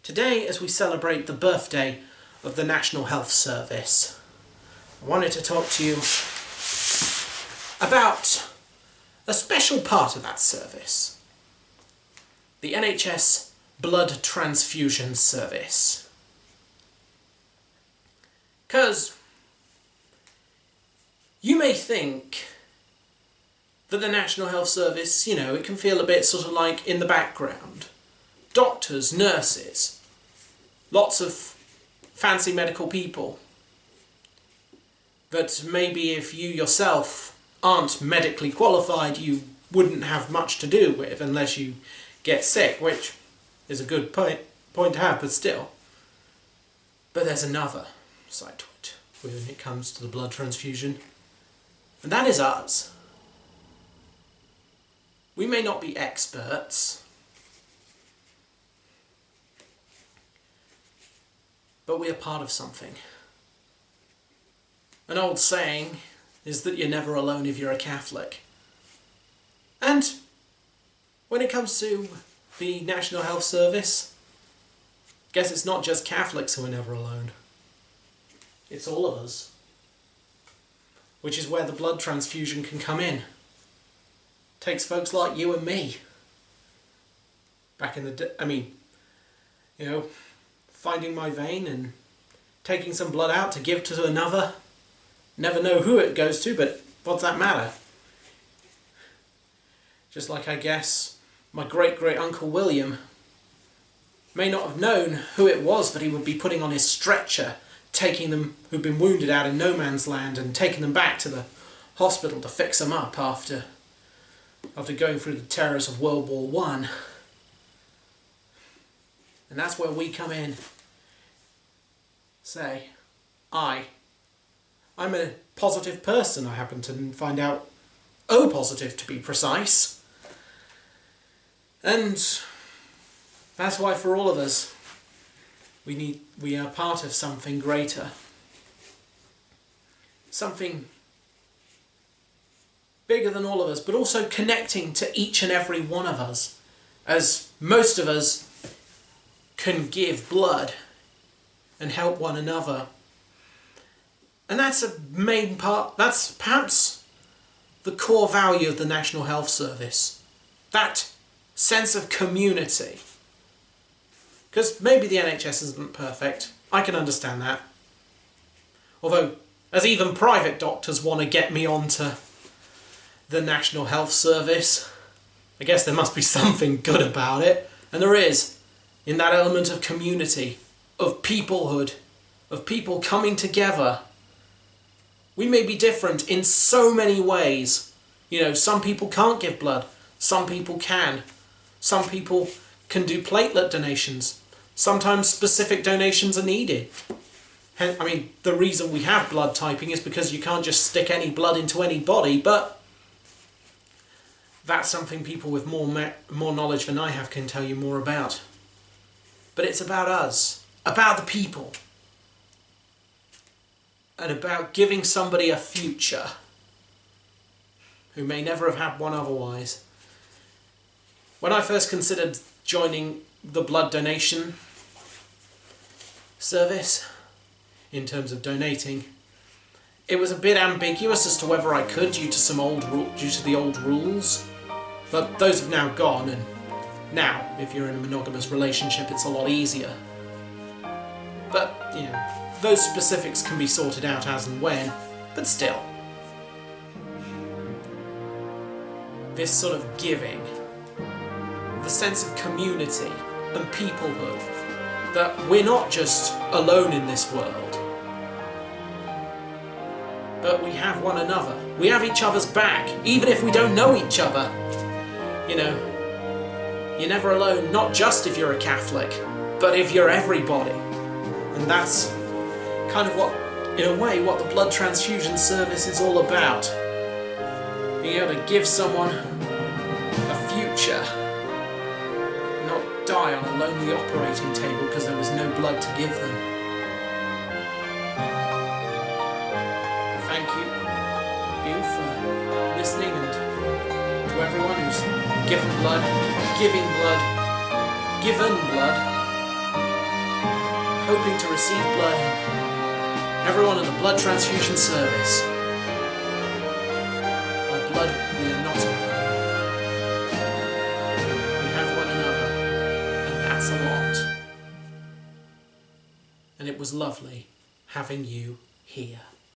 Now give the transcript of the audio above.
Today, as we celebrate the birthday of the National Health Service, I wanted to talk to you about a special part of that service. The NHS blood transfusion service. Because you may think that the National Health Service, it can feel a bit sort of like in the background. Doctors, nurses, lots of fancy medical people that maybe if you yourself aren't medically qualified you wouldn't have much to do with unless you get sick, which is a good point to have, but still. But there's another side to it when it comes to the blood transfusion, and that is us. We may not be experts, but we are part of something. An old saying is that you're never alone if you're a Catholic. And when it comes to the National Health Service, I guess it's not just Catholics who are never alone. It's all of us. Which is where the blood transfusion can come in. Takes folks like you and me. Back in the day, finding my vein and taking some blood out to give to another. Never know who it goes to, but what's that matter? Just like I guess my great-great-uncle William may not have known who it was that he would be putting on his stretcher, taking them who'd been wounded out in no man's land and taking them back to the hospital to fix them up after going through the terrors of World War I. And that's where we come in. Say, I'm a positive person, I happen to find out. O positive, to be precise. And that's why for all of us, we are part of something greater. Something bigger than all of us, but also connecting to each and every one of us, as most of us can give blood and help one another. And that's a main part, that's perhaps the core value of the National Health Service. That sense of community. Because maybe the NHS isn't perfect, I can understand that. Although, as even private doctors want to get me onto the National Health Service, I guess there must be something good about it. And there is, in that element of community, of peoplehood, of people coming together. We may be different in so many ways. Some people can't give blood, some people can. Some people can do platelet donations. Sometimes specific donations are needed. The reason we have blood typing is because you can't just stick any blood into any body, but that's something people with more knowledge than I have can tell you more about. But it's about us, about the people, and about giving somebody a future who may never have had one otherwise. When I first considered joining the blood donation service, in terms of donating, it was a bit ambiguous as to whether I could due to the old rules, but those have now gone, and now, if you're in a monogamous relationship, it's a lot easier. But, those specifics can be sorted out as and when, but still. This sort of giving, the sense of community and peoplehood, that we're not just alone in this world, but we have one another. We have each other's back, even if we don't know each other. You're never alone, not just if you're a Catholic, but if you're everybody. And that's kind of what the blood transfusion service is all about. Being able to give someone a future, not die on a lonely operating table because there was no blood to give them. Thank you for listening, and to everyone who's given blood, giving blood, given blood, hoping to receive blood. Everyone in the blood transfusion service. By blood, we are not alone. We have one another, and that's a lot. And it was lovely having you here.